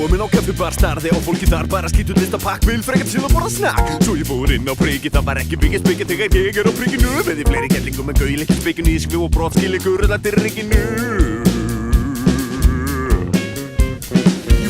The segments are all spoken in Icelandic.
Komin á kaffibar, starði á fólki þar, bara skítu listapakk, vil frekar til að borða snakk. Svo ég fór inn á priki, það var ekki byggja spikja þegar ég á prikinu. Með í fleiri kellingum en gaul, ekki spikjun í skvi og brotskil ykkur allir ríkinu.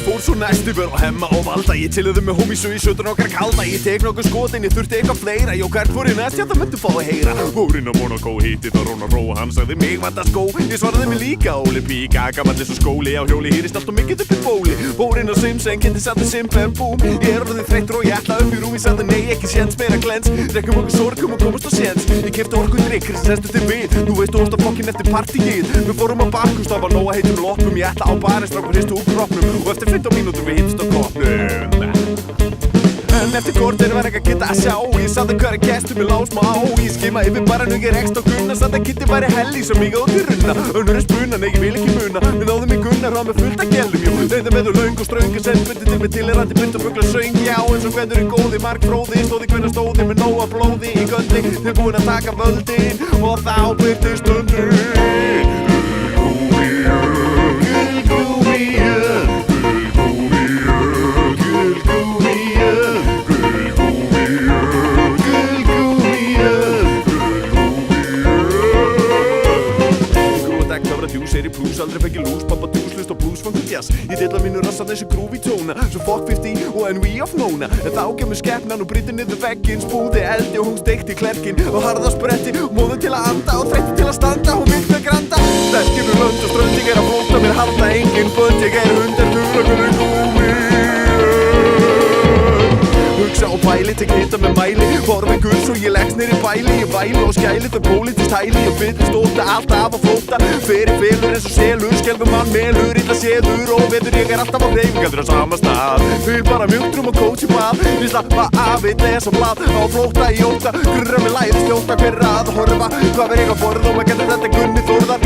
Fór svo næst yfir á hemma og valda. Ég tilliði með homies og ég sötur nokkar kalda. Ég tek nokkuð skotin, ég þurfti eitthvað fleira. Jó, hvert fór ég næst? Já, það myndu fá að heyra. Fór inn á Monaco, hitti það Róna Ró. Hann sagði mig vanda skó. Ég svaraði mig líka Óli Píka, gamalli svo skóli. Á hjóli hýrist allt og mikið upp í bóli. Fór inn á Simsen, kynnti satt Simpen, búm. Ég orðið þreyttur og ég ætla upp í rúm. Ég sagði nei, ekki séns, meira glens. Drekkum okkur sorgum og komast á séns. Ég keypti orkudrykk, sestu til við. Nú veist þú á fokkin eftir partíið. Við fórum á Bakkus, það var nóg að heitum loppum. Ég ætla á barinn, strákur hristu úr kroppnum. Og eftir 15 mínútur við hittust á koppnum. En eftir kortinu var ekki að geta að sjá. Ég sagði hver að gestum ég lás má. Ég skima yfir bara nú ég rekst á Gunna. Sagði að Kitty væri helli svo mikið á til runna. Önnur er spuna, nei ég vil ekki muna. Við náðum í Gunnar og með fullt að gælum. Jú, þeirða með löng og ströng. Sett myndi til mig tilirandi mynd og fugla söng. Já, eins og hvernig er góði, marg fróði. Stóði hvenna stóði með nóga blóði í göldi. Tilbúin að taka völdin. Og þá byrti stundin. Aldrei fekk ég lús, pappa dús, lust og blues, funk og jazz. Ég dilla mínu rassa þessi groovy tóna. Svo fuck 50 og NV of Nona. En þá kemur skepnan og brýtur niður vegginn. Spúði eldi og hún steikti klerkinn. Og harða spretti, móðu til að anda. Og þreytti til að standa, hún vilt með granda. Sterkir úr lönd og strönd, ég að flóta mér harða engin bönd. Ég hundar tugakunni gúmi. Hugsa og pæli, tek hita með mæli. Horfi gull svo ég leggst nýr í bæli. Ég væli og skæli, það pólitist hæli. Ég fyllist stóta, alltaf að flóta. Fyrir fylur eins og selur, skelfur mann melur. Illa séður og veður, ég alltaf á hreyfingaldur á sama stað. Fyl bara mjúktrum og kóts í bað. Við slappa af, við lesa blað. Á flóta í óta, grurra með læði stjóta. Hver að horfa, hvað verð ég að borða. Og maður getur þetta Gunni Þórðar.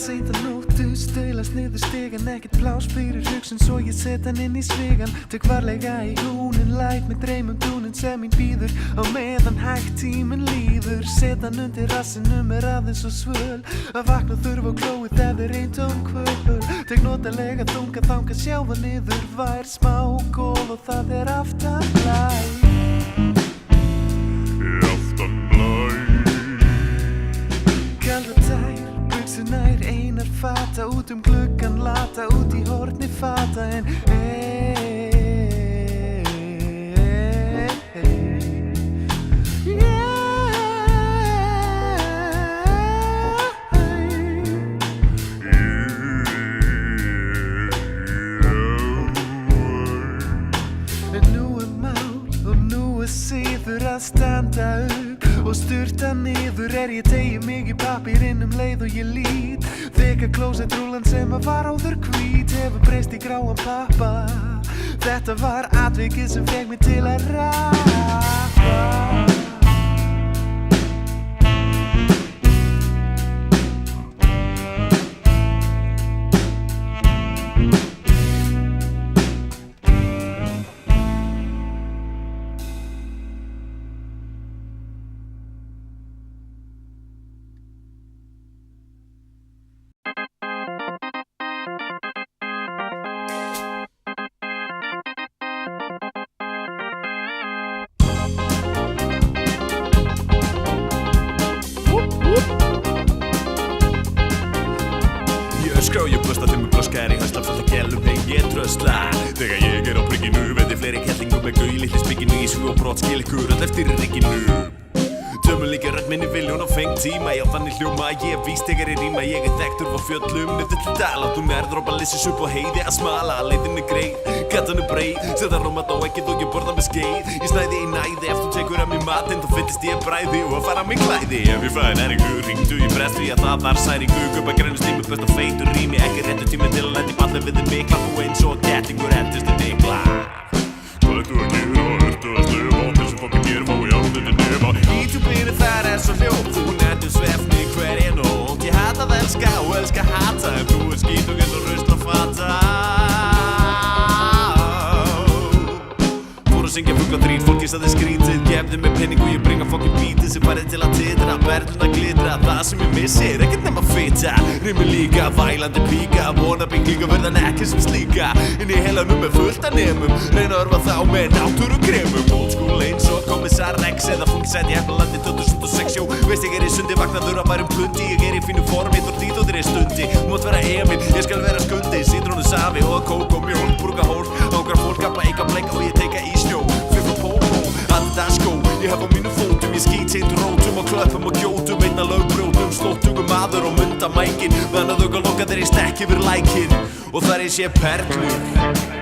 seint að nóttu, staulast niður stigann, ekkert pláss fyrir hugsun, svo ég set hann inn í svigann. Tök varlega í húnin, læt mig dreyma dúnin sem mín bíður, á meðan hægt tíminn líður. Set hann undir rassinum, aðeins og svöl, að vakna þurfa á klóið þegar eintóm kvöl. Tök notalega þunga þanga, sjá það niður vær, smá góð og það aftan blæ. Aftan blæ. Kalda tær, buxurnar einar fata, út gluggan lata, út í horni fata, en að standa upp og sturta niður, ég teygi mig í pappírinn leið og ég lít. Þykka klósettrúllan sem var áður hvít hefur breyst í gráan pappa. Þetta var atvikið sem fekk mig til að rappa. Öskra og ég busta til mig blöskar í hösla fullt af gælum, hey ég trösla. Þegar ég á brygginu, veði fleiri kettlingum með gaui litli spikinu í svo og brot skil ykkur öll eftir rigginu. Tömur líka rödd minni viljón og feng tíma, já þannig hljóma ég víst þegar ég rýma, ég þekktur frá fjöllum niður til dala. Þú nærðrópa lissis upp á heiði að smala, leiðin greið, gatan breið, setja rómat á ekkið og ég borða með skeið. Ég snæði í næði, ef þú tekur af mér matinn, þá fyllist ég bræði og að fara mig klæði. Ef ég fæ næringu, hringdu í brest því að það var særingu, gubba grænu slími, best og feitur rými, ekki réttu tími til að lendi balli við þinn mikla, þú eins og kettingur endist í mikla. Hvað ertu að gera, ertu að slefa á þessu fokkin gerum á járninu nema? Ítubyrði þar svo hljóð, þú nærtu svefni hverja nótt. Ég hata það elska og elska hata, en þú skítung eins og rusl að fata. Fór að syngja fugla þrín, fólki saði skrítið, gefði mig penning og ég bringa fokkin bítið sem farið til að titra, verðluna glitra, það sem ég missir, ekkert nema fita. Rými líka, vælandi píka, vona bygginga verðan ekki sem slíka. Inn í heilanum með fullt af nemum, reyna að örfa þá með náttúrukremum. Old school eins og kommissar Rex eða funksætt í Efnalandi 2006, jó. Veist ég í sundi, vaknaður að værum plundi, ég í fínu formi, þú dít og þér stundi. Þú mátt vera Emil, ég skal vera Skundi, sítrónu safi og kók og mjólk, brúka hólk, ákvar fólk að bleika bleika og ég teika í snjó. Fyrir pópó, Adidas skó, ég hef á mínu fótum, ég skít heitur rótum og klöppum og gjótum, einna lögbrjótum, slóttugum maður og munda mækin, meðan að þau loka þeir í stekk yfir lækin og þar ég sé perlur.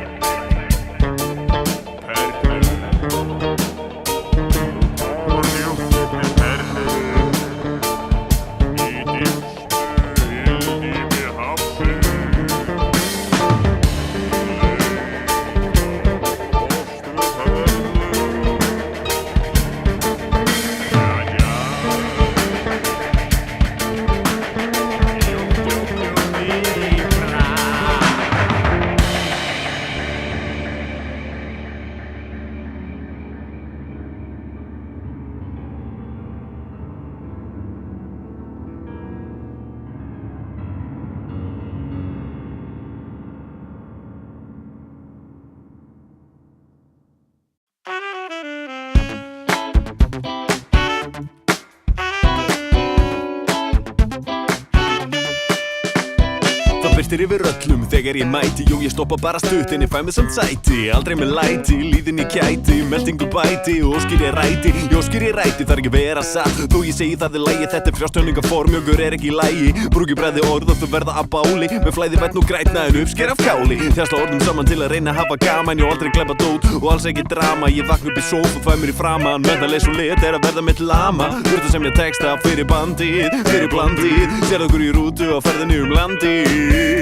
Birtir yfir öllum þegar ég mæti, jú ég stoppa bara stutt en ég fæ mig samt sæti. Aldrei með læti, líðin ég kæti, meldingu bæti, óskir ég ræti, jóskir ég ræti, þarf ekki vera satt. Þó ég segi það lægi, þetta frjálstjörningaform, jögur ekki í lægi. Brúki bræði orð og þau verða að báli, með flæði vett nú grætna en uppsker af káli. Þjásla orðum saman til að reyna að hafa gaman, ég aldrei gleppa dót og alls ekki drama. Ég vakna upp í sófa, fæ mér í framan, meðan og lit að verða mitt lama. Þurft að semja texta fyrir bandið, fyrir blandið, sér okkur í rútu á ferðinni landið.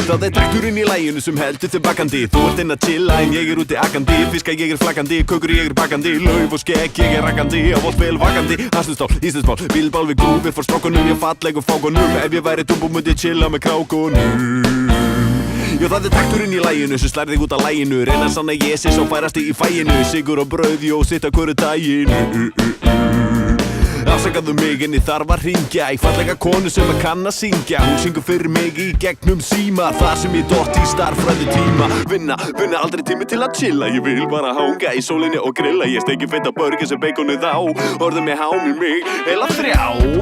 Það takturinn í laginu sem heldur þig vakandi. Þú ert inn að chilla en ég úti akandi. Fiska ég flaggandi, kökur ég bakandi. Lauf og skegg ég rakandi, ávallt vel vakandi. Hasnustál, íslensmál, bílbál við grúfir. For strókunum, ég fallegum fákunum. Ef ég væri dúbú myndi ég chilla með krákunum. Já, það takturinn í laginu sem slær þig út af laginu. Reyna sann að ég sé svo færasti í fæinu. Sigur og brauð, jó, sitt að hverju daginu. Afsakaðu mig en ég þarf að hringja í fallega konu sem kann að syngja. Hún syngur fyrir mig í gegnum síma. Það sem ég dott í starffræði tíma. Vinna aldrei tími til að chilla. Ég vil bara hanga í sólinni og grilla. Ég steiki feta burger sem baconið á. Orðið með hám í mig, heila 3.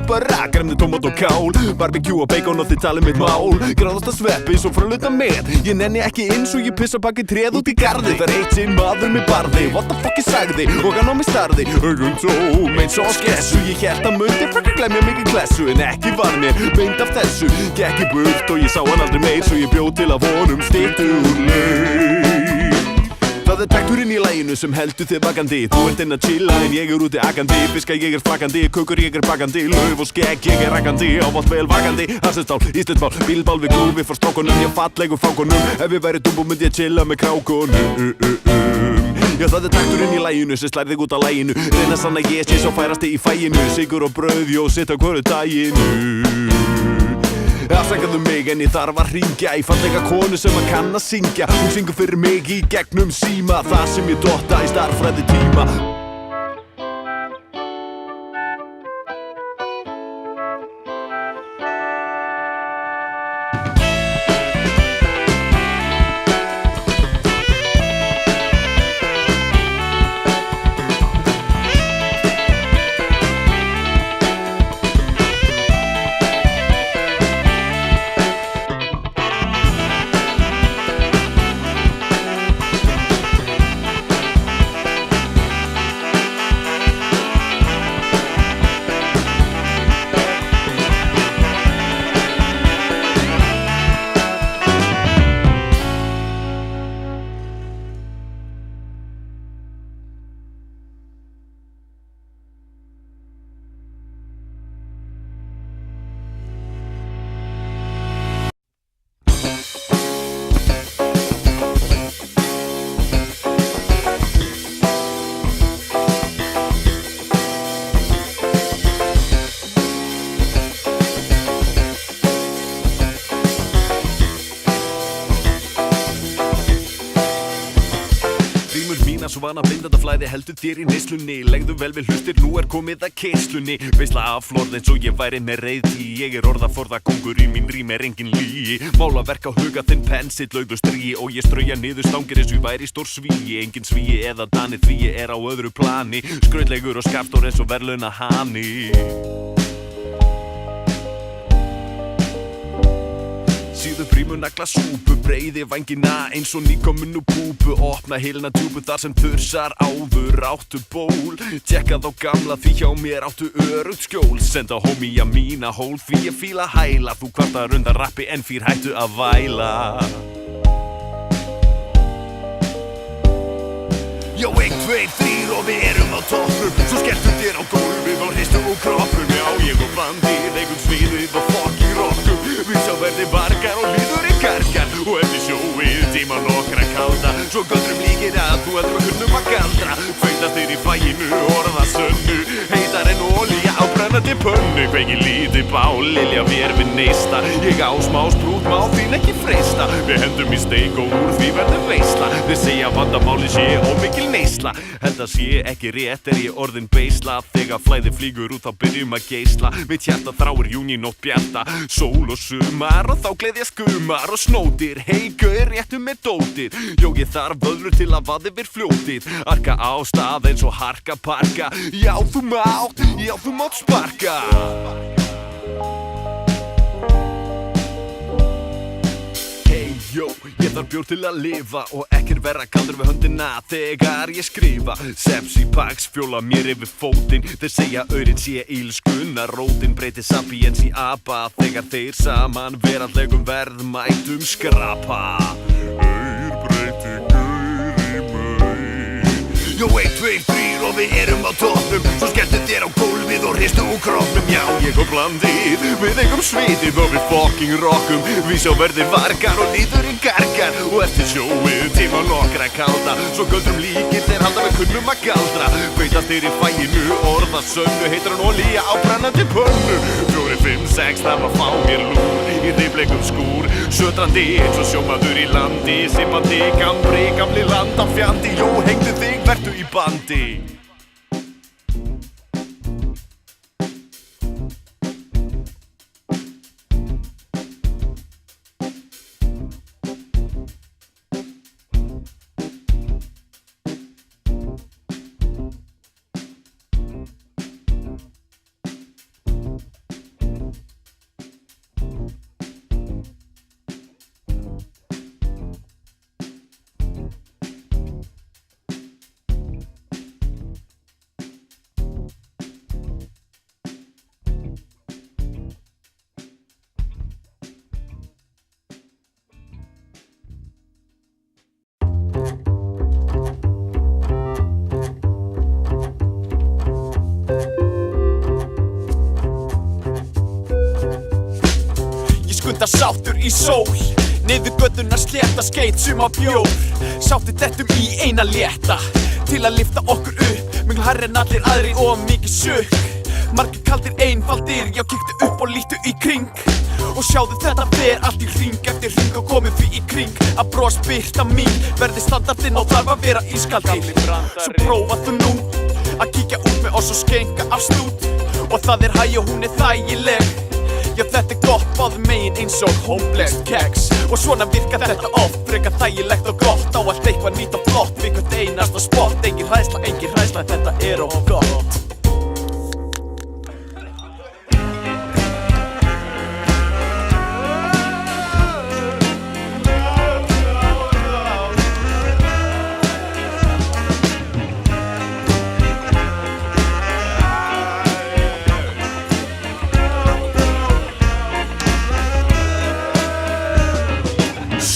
Bara gremni tómat og kál. Barbecue og bacon og þið talið mitt mál. Gráðast að sveppi svo frá luta með. Ég nenni ekki inn svo ég pissa baki tréð út í garði. Það eitt sinn maður mig barði. What the fuck ég sagði og hann á mig starði. Augun tóm eins og skessu. Ég hélt að mundi frekar glemja mig í klessu. En ekki var mér beint af þessu. Gekk í burt og ég sá hann aldrei meir. Svo ég bjóð til að vonum styttu úr leið. Það takturinn í laginu sem heldur þig vakandi. Þú ert inn að chilla en ég úti akandi. Fiska ég flaggandi, kökur ég bakandi. Lauf og skegg ég rakandi, ávallt vel vakandi. Hasustál, íslensmál, bílbál við grúfir. For strókunum, ég fallegum fákunum. Ef ég væri dúbú myndi ég chilla með krákunum. Já, það takturinn í laginu sem slær þig út af laginu. Reyna sann að ég sé svo færasti í fæinu. Sigur og brauð, jó, sitt á hverju daginu. Afsakaðu mig en ég þarf að hringja í fallega konu sem kann að syngja. Hún syngur fyrir mig í gegnum síma. Það sem ég dotta í starffræði tíma. Svana blindandi flæði heldur þér í neyslunni. Legðu vel við hlustir, nú komið að keyslunni. Veisla af flórð eins og ég væri með reiði. Ég orðaforða kongur í mín rím engin lígi. Málaverk á huga þinn pensill auðu stríi. Og ég strauja niður stangir eins og ég væri stór svíi. Engin svíi eða dani því ég á öðru plani. Skrautlegur og skarpstór eins og verðlauna hani. Síðu prímu nagla súpu, breiði vængina eins og nýkomin úr púpu. Opna hilna djúpu þar sem þursar áður áttu ból. Tjekkað á gamla því hjá mér áttu örugt skjól. Senda homía mína hól því ég fíla hæla. Þú kvartar undan rappi en fýr hættu að væla. Já, 1, 2, 3 og við erum á toppnum. Svo skelltu þér á gólfið og hristu úr kroppnum. Já, ég og bandið, eigum sviðið og fucking rockum. Við sjá verði barkar og líður í karkar. Og eftir sjóið tíma nokkra kalda. Svo göldrum líkir að þú heldur að kunnum að galdra. Feitast þér í fæinu, orða sönnu. Heitar en olía á brennandi pönnu. Kveiki lítið bál, lilja vér við neista. Ég á smá sprút, má þín ekki freista. Við hendum í steik og úr því verður veisla. Þeir segja vandamáli sé ómikil neysla. Held að sé ekki rétt ég orðin beisla. Þegar flæði flýgur út þá byrjum að geisla. Mitt hjarta þráir júní nótt bjarta. Sól og sumar og þá gleðja skumar og snótir. Hey gaur, réttu með dótið. Jó, ég þarf vöðlur til að vaða yfir fljótið. Arka á stað eins og harka parka. Já, þú mátt sparka. Jó, ég þarf bjór til að lifa og ekkir verra kaldur við höndina þegar ég skrifa. Sepsi Pax fjóla mér yfir fótinn. Þeir segja aurinn sé ílskunna. Rótin breytir sapiens í apa þegar þeir saman veraldlegum verðmætum skrapa. Aur breyti gaur í maur. Jó, 1, 2, 3 og við erum á toppnum. Svo skelltu þér á gólfið og hristu úr kroppnum. Já, ég og blandið, við eigum svitið og við fucking rockum. Við sjá verðir vargar og líðurinn gargar. Og eftir sjóið tíma nokkra kalda. Svo göldrum líkir þeir halda við kunnum að galdra. Veitast þeir í fæinu, orða sönnu. Heitir hann olía á brennandi pönnu. 4, 5, 6, það var fáir lúr í rifleikum skúr. Sötrandi eins og sjómaður í landi. Sippandi, gambri, gamli landafjandi. Jó, hengdu þig, vertu í bandi. Sáttur í sól, niður götuna slétta skeit suma bjór. Sáttur dettum í eina létta, til að lyfta okkur upp. Mingl hærri en allir aðri og mikið sukk. Margir kaldir einfaldir, já kíktu upp og lítu í kring. Og sjáðu þetta fer allt í hring eftir hring og komið því í kring. Að bros birta mín, verði standardinn og þarf að vera ískaldir. Svo prófaðu nú, að kíkja út með oss og skenka af stút. Og það hæ og hún þægileg. Já þetta gott báðum megin eins og homeless keks. Og svona virkar þetta oft, frekar þægilegt og gott. Á allt eitthvað nýtt og flott, við hvert einasta spott. Engin hræðsla, þetta of gott.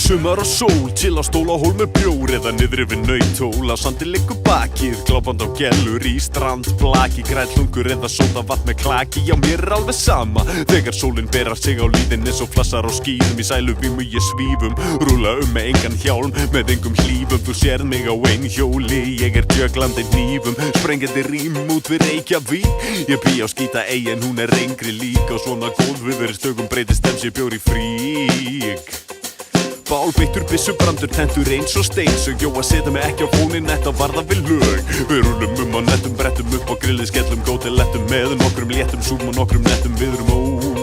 Sumar og sól, chill á stól á hól með bjór. Eða niðri við nautól, á sandi liggur bakið. Gláband á gellur í strandblaki. Grænlungur eða sóta vatn með klaki. Já mér alveg sama, þegar sólinn berar sig á líðin. Eins og flassar á skíðum, í sæluvímu ég svífum. Rúla með engan hjálm, með engum hlífum. Þú sérð mig á einhjóli, ég djöglandi hnífum. Sprengjandi rím út við Reykjavík. Ég bý á skíta en hún rengri líka. Og svona góð við stökum breytist sé bjór í frík. Bálbeittur, byssubrandur, tentur eins og steinsög. Jó að setja mig ekki á fóninn, þetta varða við lög. Við rúlum á nettum, brettum upp á grillið. Skellum gótelettum með nokkrum léttum súm og nokkrum nettum. Við erum ósvalir.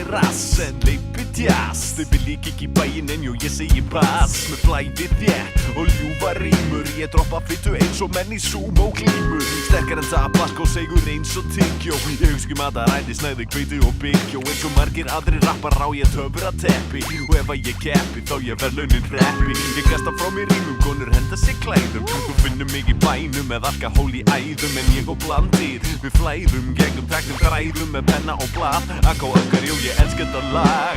Rassen, leipið djass. Þau vil líka ekki bæinn en jú ég segi pass. Með flæði þétt og ljúfa rímur. Ég droppa fyttu eins og menn í sumo glímur. Sterkar en tabak og segur eins og tyggjó. Ég hugsa mataræði, snæði, hveiti og byggjó. Eins og margir aðrir rappar á ég töfra teppi. Og ef að ég keppi þá ég verðlaunin reppi. Ég kasta frá mér rímum, konur henda sig klæðum. Þú finnur mig í bænum með alkahól í æðum. En ég og blandir, við flæðum gegnum teknum græðum með penna og blað. Akko ökkar, jú ég elska þetta lag.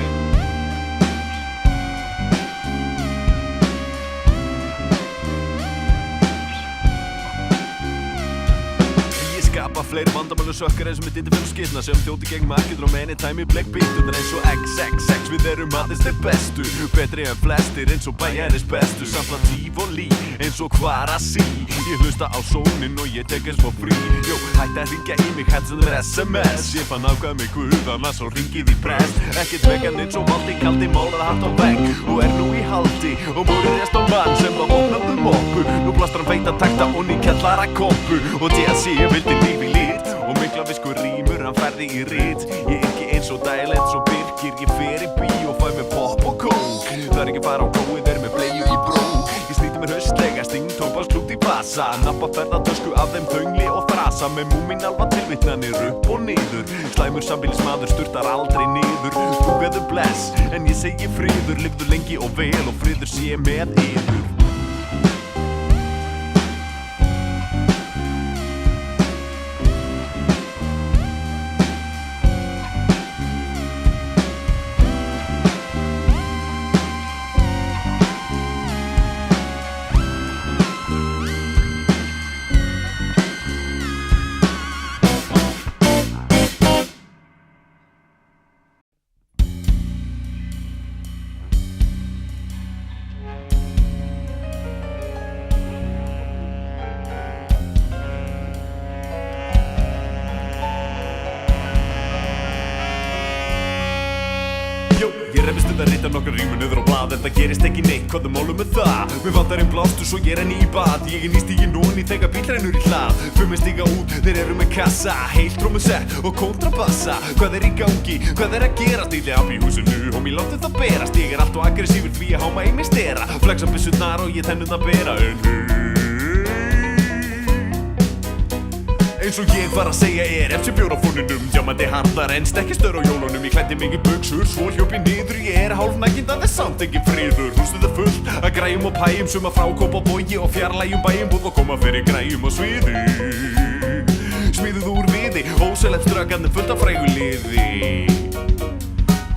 Skapa fleiri vandamælu sökkar eins og með dýtti fyrir skitna sem þjóti gegn marketur og meni tæmi bleik bítunar eins og XXX við erum aðeins þeir bestu betri en flestir eins og bæjarins bestu samla tífólí eins og Kvarasi ég hlusta á sónin og ég tek eins for frí Jó, hætti að ringja í mig hætti sem er SMS ég fann ákvað mig guðana svo ringið í prest ekkert vegan eins og valdi kaldi málað hart á vegg og nú í haldi og múri rest á mann sem var opnað moppu nú blastar hann feita takta og ný kallara kompu og TSC vildi lífi lit og mikla visku rímur hann færði í rit ég ekki eins og dælet svo Birkir ég fer í bí og fæ með pop og kók það ekki bara á góið með bleiu í bró ég snýti mér höstlega sting tópasklút í bassa nappa ferðartösku af þeim þöngli og frasa með múmin alva tilvitnanir upp og niður slæmur sambýlismadur sturtar aldrei niður Guðaðu bless en ég segi friður lifðu lengi og vel og friður sé með yður Ég reyfist að rita nokkar rímur niður á blað en það gerist ekki neitt, hvað málum með það? Mér vantar einn blástur svo ég renni í bað Ég nýst í nóni þegar bíl rennur í hlað Fumir stíga út, þeir eru með kassa Heilt trómusett og kontrabassa Hvað í gangi, hvað að gera? Stíli af í húsinu, homie láttu það berast Ég allt og aggressífur því að háma í mig stera Flexa byssurnar og ég tennum það bera Eins og ég var að segja FC bjór á fóninum Djámandi harðar en stekkistur á jólunum Ég klæddi mig í buxur, svo hljóp ég niður Ég hálfnægind að það samt ekki friður Hústuð það fullt að græjum og pæjum Suma frá Kópavogi og fjarlægjum bæjum Búð og koma fyrir græjum og sviði Smíðuð úr viði Ósælett ströggandi fullt af frægu liði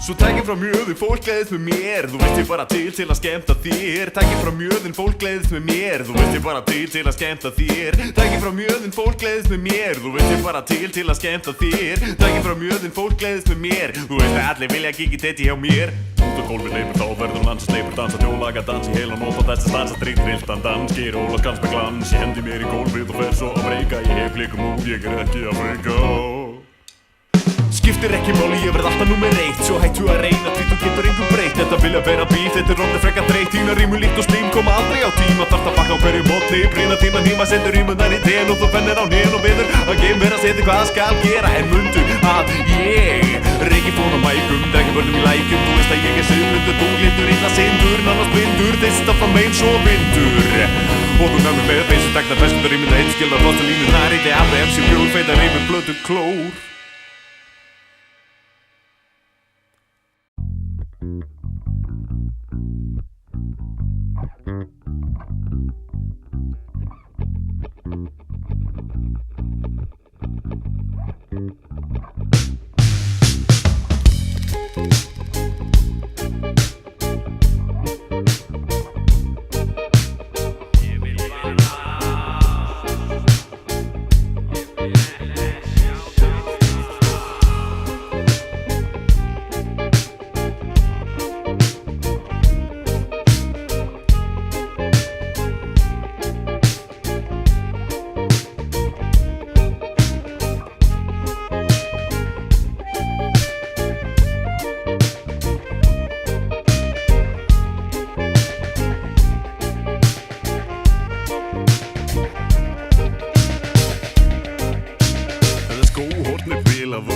Svo tækið frá mjöðin, fólk gleðist með mér Þú veist ég bara til að skemmta þér Tækið frá mjöðin, fólk gleðist með mér Þú veist ég bara til að skemmta þér Tækið frá mjöðin, fólk gleðist með mér Þú veist ég bara til að skemmta þér Tækið frá mjöðin, fólk gleðist með mér Þú veist að allir vilja kikið þetta hjá mér Út á gólfi leipur þá verður lansa sleipur Dansa tjólaga, dans í heila nót og þessi stansa Trilltan dans, ger óla gans með glans Ég hendi mér í gólfið og fer svo að breyka Ég hef blikum út, ég ekki að breyka Skiptir ekki máli, ég verð alltaf númer 1 Svo hættu að reyna, því þú getur einhver breytt Þetta vilja vera bíf, þetta róndi frekar dreitt Þína rímur líkt og slím, koma aldrei á tíma Þarft að bakka á hverju mótni, brýna tíma nýma Sendur rímunar í ten og þú fennir á nén og viður Að geim vera að setja hvað skal gera En mundu að ég reiki fón á mækum, drekki vörnum í lækjum Þú veist að ég siðblindur, búglindur, illa sindur Nánast blindur, þista fram eins og vindur Og þú nefnir með þessu takna festur rímina Einskildar rosta línunar, ekki alveg MC bjór Feita rímur, blötu klór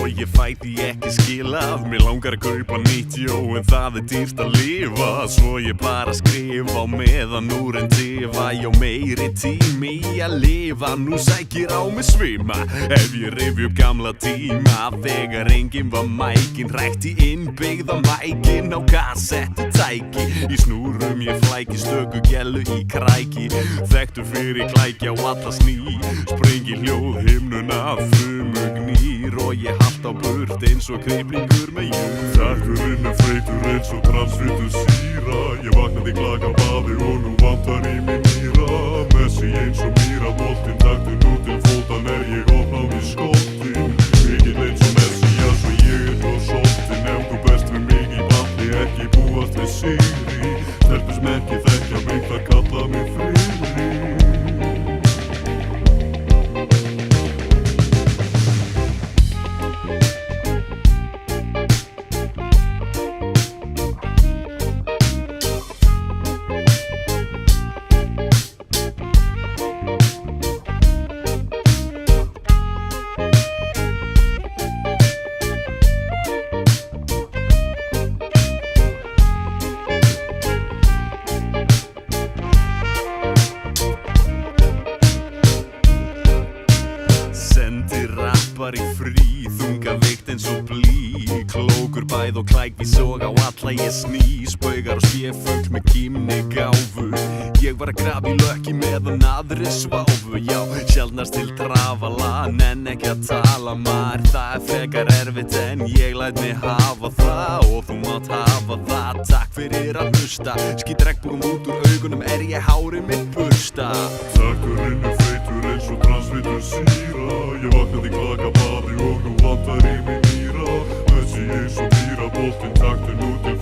Og ég fæti ekki skilað Mér langar að kaupa nýtt, jó, en það dýrt að lifa Svo ég bara skrifa á meðan úrinn tifa Já, meiri tími að lifa Nú sækir á mig svima Ef ég rifja upp gamla tíma Þegar enginn var mækin Rækti innbyggða mækin á kassettutæki Í snúrum ég flæki stöku gellu í kræki Þekktur fyrir klækja og alla sný Sprengi hljóð himnuna frumugnýr Og ég halda á burt eins og kriflingur með júr Takturinn feitur eins og transfitu síra Ég vaknaði klaka baði og nú vantar í mig mýra Messi eins og mýra boltinn Taktur nú til fótan ég opnaði skottin Mikill eins og Messias og ég svo sóttin Ef þú best við mig í balli ekki búast við sigri Stelpusmerki þekkja mig það kalla mig friðri Rappar í frí, þungaveikt eins og blý Klókur bæð og klækvi sog á alla ég sný Spaugar og spéfugl með kímni gáfu Ég var að grafa í lökki meðan aðri sváfu Já, sjaldnast til trafala, nenn ekki að tala maður Það frekar erfitt en ég læt mig hafa það Og þú mátt hafa það, takk fyrir að hlusta Skít regnbogum út úr augunum ég hárið mitt bursta Takturinn feitur eins og transfitur síra Ég vaknaði klaka baði og nú vantar í mig mýra Messi eins og mýra boltinn taktur nú til